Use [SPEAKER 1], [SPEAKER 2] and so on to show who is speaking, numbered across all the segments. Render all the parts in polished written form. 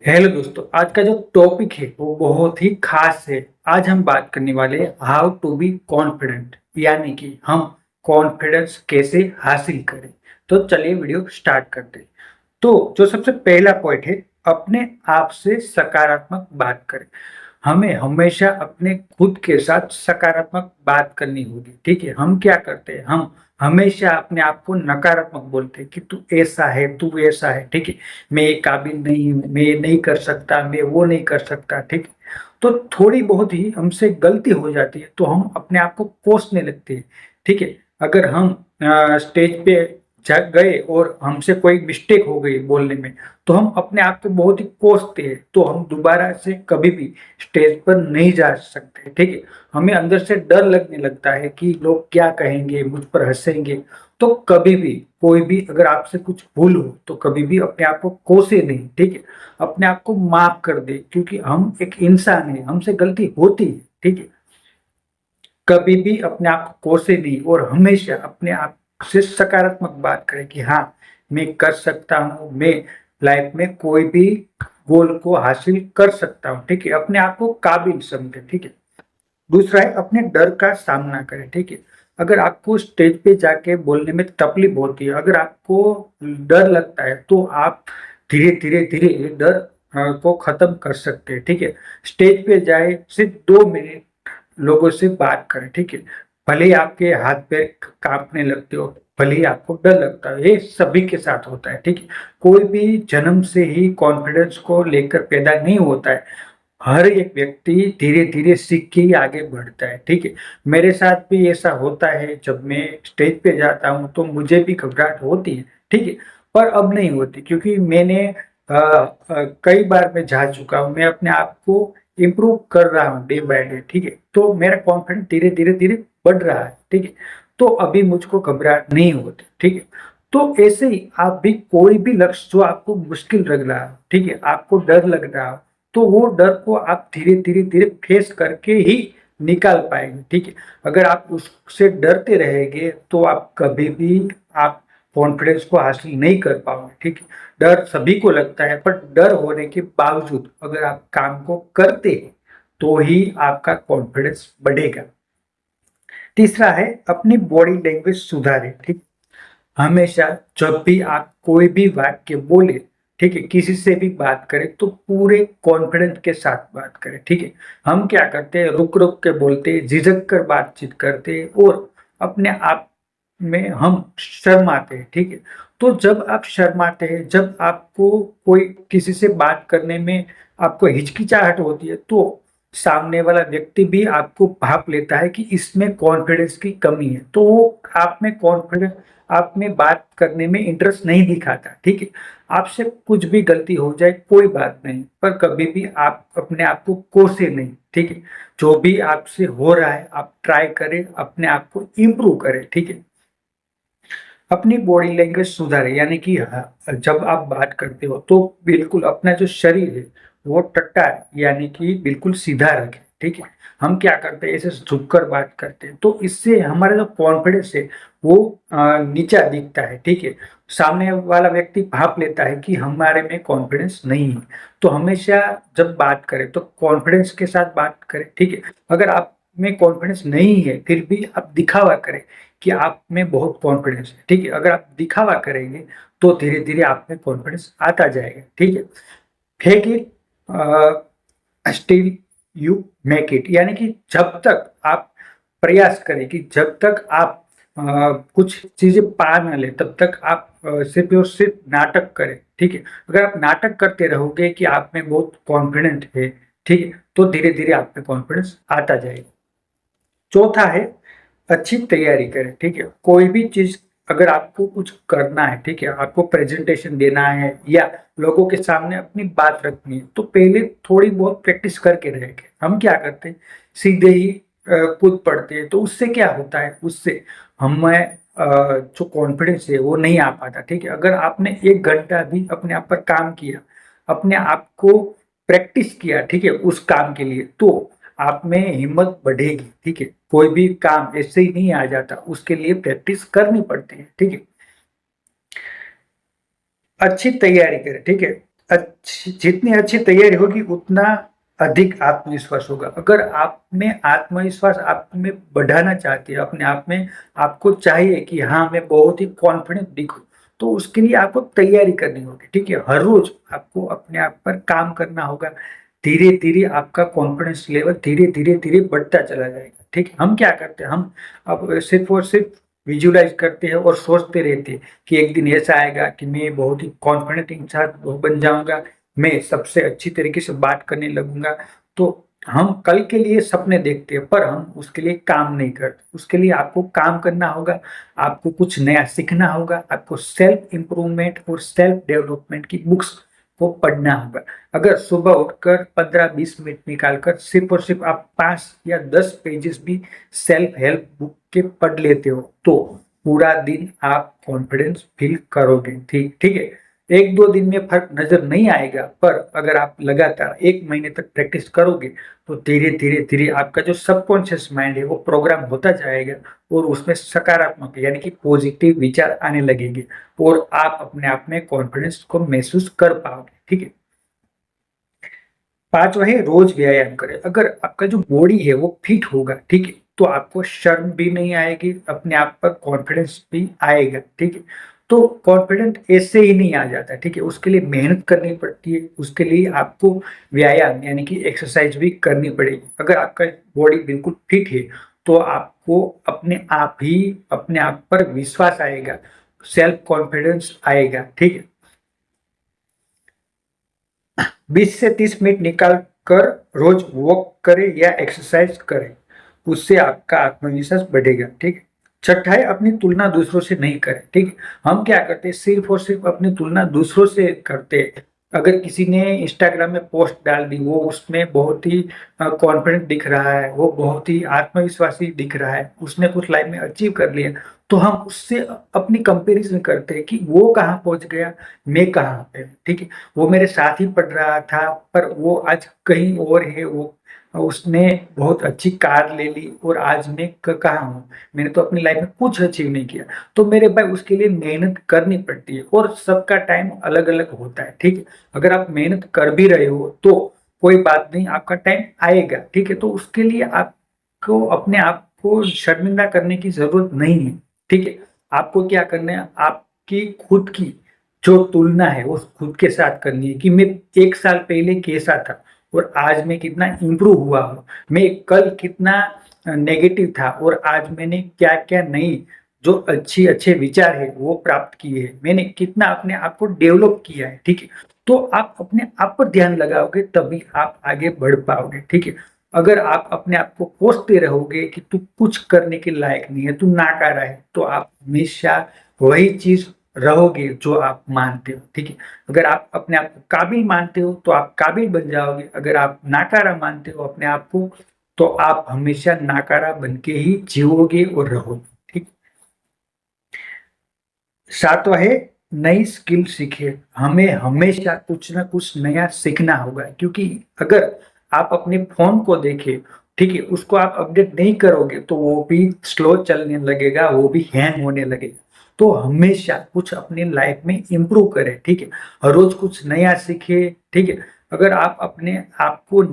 [SPEAKER 1] Hello दोस्तों, आज का जो टॉपिक है वो बहुत ही खास है। आज हम बात करने वाले हैं हाउ टू बी कॉन्फिडेंट, यानी कि हम कॉन्फिडेंस कैसे हासिल करें। तो चलिए वीडियो स्टार्ट करते हैं। तो जो सबसे पहला पॉइंट है, अपने आप से सकारात्मक बात करें। हमें हमेशा अपने खुद के साथ सकारात्मक बात करनी होगी। ठीक है, हम क्या करते हैं, हम हमेशा अपने आप को नकारात्मक बोलते हैं कि तू ऐसा है, तू वैसा है। ठीक है, मैं ये काबिल नहीं हूँ, मैं ये नहीं कर सकता, मैं वो नहीं कर सकता। ठीक है, तो थोड़ी बहुत ही हमसे गलती हो जाती है तो हम अपने आप को कोसने लगते हैं। ठीक है, अगर हम स्टेज पे गए और हमसे कोई मिस्टेक हो गई बोलने में, तो हम अपने आप को बहुत ही कोसते हैं, तो हम दोबारा से कभी भी स्टेज पर नहीं जा सकते। ठीक है, हमें अंदर से डर लगने लगता है कि लोग क्या कहेंगे, मुझ पर हंसेंगे। तो कभी भी कोई भी अगर आपसे कुछ भूल हो तो कभी भी अपने आप को कोसे नहीं। ठीक है, अपने आप को माफ कर दे, क्योंकि हम एक इंसान है, हमसे गलती होती है। ठीक है, कभी भी अपने आप को कोसे नहीं और हमेशा अपने आप से सकारात्मक बात करें कि हाँ, मैं कर सकता हूँ, मैं लाइफ में कोई भी गोल को हासिल कर सकता हूँ। ठीक है, अपने आप को काबिल समझे। ठीक है, दूसरा है अपने डर का सामना करें। ठीक है, अगर आपको स्टेज पे जाके बोलने में तकलीफ होती है, अगर आपको डर लगता है, तो आप धीरे धीरे धीरे ये डर को खत्म कर सकते हैं। ठीक है, स्टेज पे जाए, सिर्फ 2 मिनट लोगों से बात करें। ठीक है, भले ही आपके हाथ पैर कांपने लगते हो, भले ही आपको डर लगता है, ये सभी के साथ होता है। ठीक है, कोई भी जन्म से ही कॉन्फिडेंस को लेकर पैदा नहीं होता है। हर एक व्यक्ति धीरे धीरे सीख के ही आगे बढ़ता है। ठीक है, मेरे साथ भी ऐसा होता है, जब मैं स्टेज पे जाता हूँ तो मुझे भी घबराहट होती है। ठीक है, पर अब नहीं होती, क्योंकि मैंने कई बार मैं जा चुका हूँ, मैं अपने आप को इम्प्रूव कर रहा हूँ डे बाय डे। ठीक है, तो मेरा कॉन्फिडेंस धीरे धीरे धीरे बढ़ रहा है। ठीक है, तो अभी मुझको घबराहट नहीं होती। ठीक है, तो ऐसे ही आप भी कोई भी लक्ष्य जो आपको मुश्किल लग रहा है, ठीक है, आपको डर लग रहा है, तो वो डर को आप धीरे धीरे धीरे फेस करके ही निकाल पाएंगे। ठीक है, अगर आप उससे डरते रहेंगे तो आप कभी भी आप कॉन्फिडेंस को हासिल नहीं कर पाओगे। ठीक है, डर सभी को लगता है, पर डर होने के बावजूद अगर आप काम को करते हैं तो ही आपका कॉन्फिडेंस बढ़ेगा। तीसरा है अपनी बॉडी लैंग्वेज सुधारें। ठीक, हमेशा जब भी आप कोई भी वाक्य बोले, ठीक है, किसी से भी बात करें तो पूरे कॉन्फिडेंस के साथ बात करें। ठीक है, हम क्या करते हैं, रुक रुक के बोलते हैं, झिझक कर बातचीत करते हैं और अपने आप में हम शर्माते हैं। ठीक है, तो जब आप शर्माते हैं, जब आपको कोई किसी से बात करने में आपको हिचकिचाहट होती है, तो सामने वाला व्यक्ति भी आपको भाप लेता है कि इसमें कॉन्फिडेंस की कमी है, तो वो आप में कॉन्फिडेंस, आप में बात करने में इंटरेस्ट नहीं दिखाता। ठीक है, आपसे कुछ भी गलती हो जाए कोई बात नहीं, पर कभी भी आप अपने आप को कोसे नहीं। ठीक है, जो भी आपसे हो रहा है आप ट्राई करें, अपने आप को इम्प्रूव करें। ठीक है, अपनी बॉडी लैंग्वेज सुधारें, यानी कि जब आप बात करते हो तो बिल्कुल अपना जो शरीर है वो टट्टार, यानी कि बिल्कुल सीधा रखें। ठीक है, हम क्या करते हैं, ऐसे झुककर बात करते हैं, तो इससे हमारा जो कॉन्फिडेंस है वो नीचा दिखता है। ठीक है, सामने वाला व्यक्ति भाप लेता है कि हमारे में कॉन्फिडेंस नहीं है। तो हमेशा जब बात करें तो कॉन्फिडेंस के साथ बात करें। ठीक है, अगर आप में कॉन्फिडेंस नहीं है फिर भी आप दिखावा करें कि आप में बहुत कॉन्फिडेंस है। ठीक है, अगर आप दिखावा करेंगे तो धीरे धीरे आप में कॉन्फिडेंस आता जाएगा। ठीक है, fake it still you make it, यानी कि जब तक आप प्रयास करें, कि जब तक आप कुछ चीजें पा ना ले तब तक आप सिर्फ और सिर्फ नाटक करें। ठीक है, अगर आप नाटक करते रहोगे कि आप में बहुत कॉन्फिडेंट है, ठीक है, तो धीरे धीरे आप में कॉन्फिडेंस आता जाएगा। चौथा है अच्छी तैयारी करें। ठीक है, कोई भी चीज अगर आपको कुछ करना है, ठीक है, आपको प्रेजेंटेशन देना है या लोगों के सामने अपनी बात रखनी है, तो पहले थोड़ी बहुत प्रैक्टिस करके रहेंगे। हम क्या करते हैं, सीधे ही कूद पड़ते हैं, तो उससे क्या होता है, उससे हमें जो कॉन्फिडेंस है वो नहीं आ पाता। ठीक है, अगर आपने 1 घंटा भी अपने आप पर काम किया, अपने आप को प्रैक्टिस किया, ठीक है, उस काम के लिए, तो आप में हिम्मत बढ़ेगी। ठीक है, कोई भी काम ऐसे ही नहीं आ जाता, उसके लिए प्रैक्टिस करनी पड़ती है। ठीक है, अच्छी तैयारी करें। ठीक है, जितनी अच्छी तैयारी होगी उतना अधिक आत्मविश्वास होगा। अगर आप में आत्मविश्वास आप में बढ़ाना चाहते हैं, अपने आप में आपको चाहिए कि हाँ मैं बहुत ही कॉन्फिडेंट दिखूं, तो उसके लिए आपको तैयारी करनी होगी। ठीक है, हर रोज आपको अपने आप पर काम करना होगा। धीरे धीरे आपका कॉन्फिडेंस लेवल धीरे धीरे धीरे बढ़ता चला जाएगा। ठीक है, हम क्या करते हैं, हम अब सिर्फ और सिर्फ विजुलाइज करते हैं और सोचते रहते हैं कि एक दिन ऐसा आएगा कि मैं बहुत ही कॉन्फिडेंट इंसान बन जाऊंगा, मैं सबसे अच्छी तरीके से बात करने लगूंगा। तो हम कल के लिए सपने देखते हैं पर हम उसके लिए काम नहीं करते। उसके लिए आपको काम करना होगा, आपको कुछ नया सीखना होगा, आपको सेल्फ इम्प्रूवमेंट और सेल्फ डेवलपमेंट की बुक्स को पढ़ना होगा। अगर सुबह उठकर 15-20 मिनट निकालकर सिर्फ और सिर्फ आप 5 या 10 पेजेस भी सेल्फ हेल्प बुक के पढ़ लेते हो तो पूरा दिन आप कॉन्फिडेंस फील करोगे। ठीक ठीक है, 1-2 दिन में फर्क नजर नहीं आएगा, पर अगर आप लगातार 1 महीने तक प्रैक्टिस करोगे तो धीरे धीरे धीरे आपका जो सबकॉन्शियस माइंड है वो प्रोग्राम होता जाएगा और उसमें सकारात्मक यानी कि पॉजिटिव विचार आने लगेंगे और आप अपने आप में कॉन्फिडेंस को महसूस कर पाओगे। ठीक है, पांचवा है रोज व्यायाम करें। अगर आपका जो बॉडी है वो फिट होगा, ठीक है, तो आपको शर्म भी नहीं आएगी, अपने आप पर कॉन्फिडेंस भी आएगा। ठीक है, तो कॉन्फिडेंट ऐसे ही नहीं आ जाता। ठीक है, उसके लिए मेहनत करनी पड़ती है, उसके लिए आपको व्यायाम यानी कि एक्सरसाइज भी करनी पड़ेगी। अगर आपका बॉडी बिल्कुल फिट है तो आपको अपने आप पर विश्वास आएगा, सेल्फ कॉन्फिडेंस आएगा। ठीक है, 20 से 30 मिनट निकाल कर रोज वॉक करें या एक्सरसाइज करें, उससे आपका आत्मविश्वास बढ़ेगा। ठीक है, छठा है अपनी तुलना दूसरों से नहीं करें। ठीक है, हम क्या करते हैं, सिर्फ और सिर्फ अपनी तुलना दूसरों से करते हैं। अगर किसी ने इंस्टाग्राम में पोस्ट डाल दी, वो उसमें बहुत ही कॉन्फिडेंट दिख रहा है, वो बहुत ही आत्मविश्वासी दिख रहा है, उसने कुछ लाइफ में अचीव कर लिया, तो हम उससे अपनी कंपैरिजन करते हैं कि वो कहाँ पहुंच गया, मैं कहाँ पे। ठीक है, वो मेरे साथ ही पढ़ रहा था पर वो आज कहीं और है, वो उसने बहुत अच्छी कार ले ली और आज मैं कहाँ हूँ, मैंने तो अपनी लाइफ में कुछ अचीव नहीं किया। तो मेरे भाई उसके लिए मेहनत करनी पड़ती है और सबका टाइम अलग अलग होता है। ठीक है, अगर आप मेहनत कर भी रहे हो तो कोई बात नहीं, आपका टाइम आएगा। ठीक है, तो उसके लिए आपको अपने आप को शर्मिंदा करने की जरूरत नहीं है। ठीक है, आपको क्या करना है, आपकी खुद की जो तुलना है वो खुद के साथ करनी है कि मैं 1 साल पहले कैसा था और आज मैं कितना इम्प्रूव हुआ हूँ, मैं कल कितना नेगेटिव था और आज मैंने क्या क्या नई जो अच्छी अच्छे विचार है वो प्राप्त किए हैं, मैंने कितना अपने आप को डेवलप किया है। ठीक है, तो आप अपने आप पर ध्यान लगाओगे तभी आप आगे बढ़ पाओगे। ठीक है, अगर आप अपने आप को कोसते रहोगे कि तू कुछ करने के लायक नहीं है, तू नाकारा है, तो आप हमेशा वही चीज रहोगे जो आप मानते हो। ठीक है, अगर आप अपने आप को काबिल मानते हो तो आप काबिल बन जाओगे, अगर आप नाकारा मानते हो अपने आप को तो आप हमेशा नाकारा बन के ही जियोगे और रहोगे। ठीक, सातवां है नई स्किल सीखे। हमें हमेशा कुछ ना कुछ नया सीखना होगा, क्योंकि अगर आप अपने फोन को देखें, ठीक है, उसको आप अपडेट नहीं करोगे तो वो भी स्लो चलने लगेगा, वो भी हैंग होने लगेगा। तो हमेशा कुछ अपनी लाइफ में इम्प्रूव करें। ठीक है, हर रोज कुछ नया सीखे। ठीक है, अगर आप अपने आप को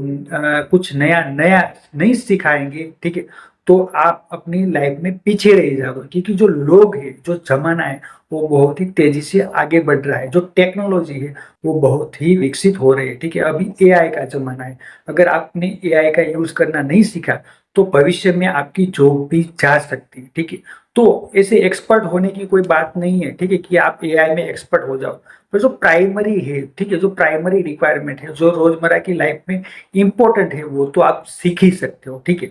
[SPEAKER 1] कुछ नया नया नहीं सिखाएंगे, ठीक है, तो आप अपनी लाइफ में पीछे रह जाओगे, क्योंकि जो लोग हैं, जो जमाना है वो बहुत ही तेजी से आगे बढ़ रहा है, जो टेक्नोलॉजी है वो बहुत ही विकसित हो रही है। ठीक है, अभी एआई का जमाना है, अगर आपने एआई का यूज करना नहीं सीखा तो भविष्य में आपकी जॉब भी जा सकती है। ठीक है, तो ऐसे एक्सपर्ट होने की कोई बात नहीं है, ठीक है, कि आप एआई में एक्सपर्ट हो जाओ, पर जो प्राइमरी है, ठीक है, जो प्राइमरी रिक्वायरमेंट है, जो रोजमर्रा की लाइफ में इंपॉर्टेंट है, वो तो आप सीख ही सकते हो। ठीक है,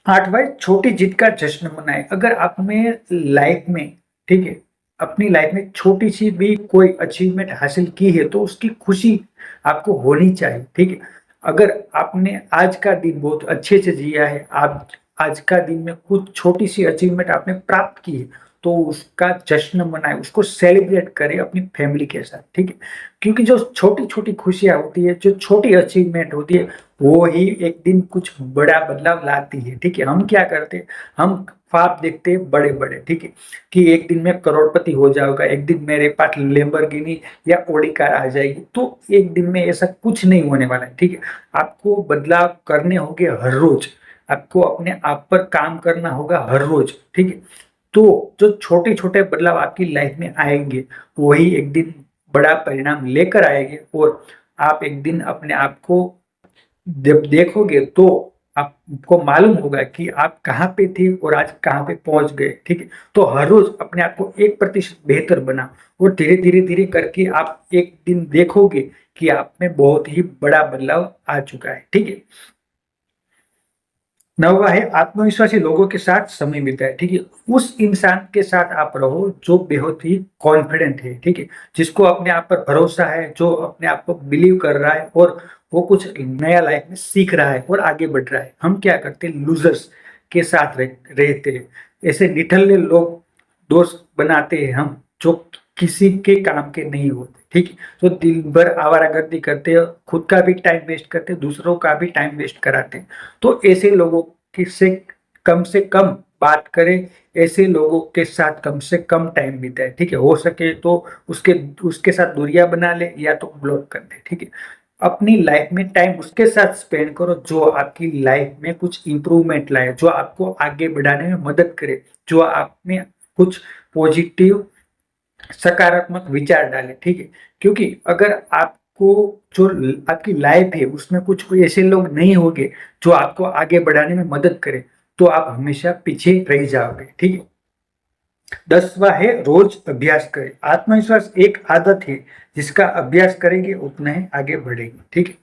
[SPEAKER 1] आठवां छोटी जीत का जश्न मनाएं। अगर आप में लाइफ में, ठीक है, अपनी लाइफ में छोटी सी भी कोई अचीवमेंट हासिल की है तो उसकी खुशी आपको होनी चाहिए। ठीक है, अगर आपने आज का दिन बहुत अच्छे से जिया है, आप आज का दिन में कुछ छोटी सी अचीवमेंट आपने प्राप्त की है तो उसका जश्न मनाएं, उसको सेलिब्रेट करें अपनी फैमिली के साथ। ठीक है, क्योंकि जो छोटी छोटी खुशियां होती है, जो छोटी अचीवमेंट होती है, वो ही एक दिन कुछ बड़ा बदलाव लाती है। ठीक है, हम क्या करते हैं, हम ख्वाब देखते हैं बड़े बड़े, ठीक है, कि एक दिन मैं करोड़पति हो जाऊंगा, एक दिन मेरे पास लेम्बोर्गिनी या ऑडी कार आ जाएगी। तो एक दिन में ऐसा कुछ नहीं होने वाला है। ठीक है, आपको बदलाव करने होंगे हर रोज, आपको अपने आप पर काम करना होगा हर रोज। ठीक है, तो जो छोटे छोटे बदलाव आपकी लाइफ में आएंगे वही एक दिन बड़ा परिणाम लेकर आएंगे, और आप एक दिन अपने आप को जब देखोगे तो आपको मालूम होगा कि आप कहाँ पे थे और आज कहाँ पे पहुंच गए। ठीक है, तो हर रोज अपने आप को 1% बेहतर बना, और धीरे धीरे धीरे करके आप एक दिन देखोगे कि आप में बहुत ही बड़ा बदलाव आ चुका है। ठीक है, नौवा है आत्मविश्वासी लोगों के साथ समय बिताए। ठीक है, उस इंसान के साथ आप रहो जो बेहद ही कॉन्फिडेंट है। ठीक है, जिसको अपने आप पर भरोसा है, जो अपने आप को बिलीव कर रहा है और वो कुछ नया लाइफ में सीख रहा है और आगे बढ़ रहा है। हम क्या करते हैं, लूजर्स के साथ रहते हैं, ऐसे निठल्ले लोग दोस्त बनाते हैं हम, जो किसी के काम के नहीं होते। ठीक है, तो दिन भर आवारागर्दी करते हैं, खुद का भी टाइम वेस्ट करते हैं, दूसरों का भी टाइम वेस्ट कराते हैं। तो ऐसे लोगों की से कम बात करें, ऐसे लोगों के साथ कम से कम टाइम बिताए। ठीक है, हो सके तो उसके उसके साथ दूरियां बना ले या तो ब्लॉक कर दे। ठीक है, अपनी लाइफ में टाइम उसके साथ स्पेंड करो जो आपकी लाइफ में कुछ इंप्रूवमेंट लाए, जो आपको आगे बढ़ाने में मदद करे, जो आप में कुछ पॉजिटिव सकारात्मक विचार डालें। ठीक है, क्योंकि अगर आपको जो आपकी लाइफ है उसमें कुछ कोई ऐसे लोग नहीं होंगे जो आपको आगे बढ़ाने में मदद करे, तो आप हमेशा पीछे रह जाओगे। ठीक है, 10वां है रोज अभ्यास करें। आत्मविश्वास एक आदत है, जिसका अभ्यास करेंगे उतना ही आगे बढ़ेंगे। ठीक है,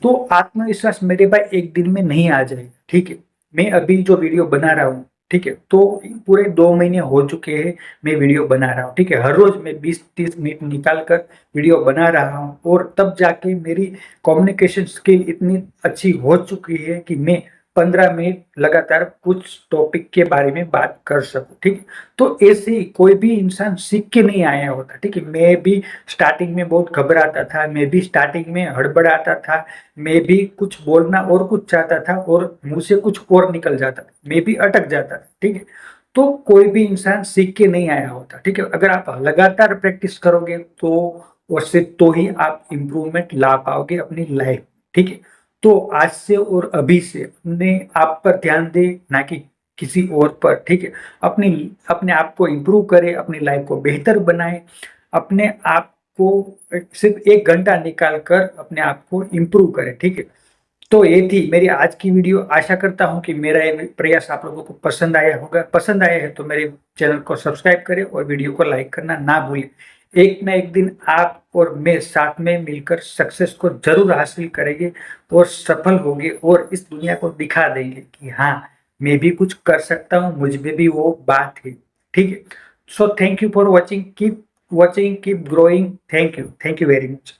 [SPEAKER 1] तो आत्मविश्वास मेरे भाई एक दिन में नहीं आ जाएगा। ठीक है, मैं अभी जो वीडियो बना रहा हूँ, ठीक है, तो पूरे 2 महीने हो चुके हैं मैं वीडियो बना रहा हूँ। ठीक है, हर रोज मैं 20-30 मिनट निकाल कर वीडियो बना रहा हूँ, और तब जाके मेरी कम्युनिकेशन स्किल इतनी अच्छी हो चुकी है कि मैं 15 मिनट लगातार कुछ टॉपिक के बारे में बात कर सकूं। ठीक है, तो ऐसे ही कोई भी इंसान सीख के नहीं आया होता। ठीक है, मैं भी स्टार्टिंग में बहुत घबराता था, मैं भी स्टार्टिंग में हड़बड़ाता था, मैं भी कुछ बोलना और कुछ चाहता था और मुंह से कुछ और निकल जाता था, मैं भी अटक जाता था। ठीक है, तो कोई भी इंसान सीख के नहीं आया होता। ठीक है, अगर आप लगातार प्रैक्टिस करोगे तो उससे तो ही आप इम्प्रूवमेंट ला पाओगे अपनी लाइफ। ठीक है, तो आज से और अभी से अपने आप पर ध्यान दे, ना कि किसी और पर। ठीक है, अपनी अपने आप को इम्प्रूव करें, अपनी लाइफ को बेहतर बनाए, अपने आप को सिर्फ 1 घंटा निकाल कर अपने आप को इम्प्रूव करें। ठीक है, तो ये थी मेरी आज की वीडियो। आशा करता हूँ कि मेरा ये प्रयास आप लोगों को पसंद आया होगा। पसंद आया है तो मेरे चैनल को सब्सक्राइब करें और वीडियो को लाइक करना ना भूलें। एक ना एक दिन आप और मैं साथ में मिलकर सक्सेस को जरूर हासिल करेंगे और सफल होंगे, और इस दुनिया को दिखा देंगे कि हाँ, मैं भी कुछ कर सकता हूँ, मुझ में भी वो बात है। ठीक है, so thank you for watching, keep watching, keep growing. Thank you. Thank you very much.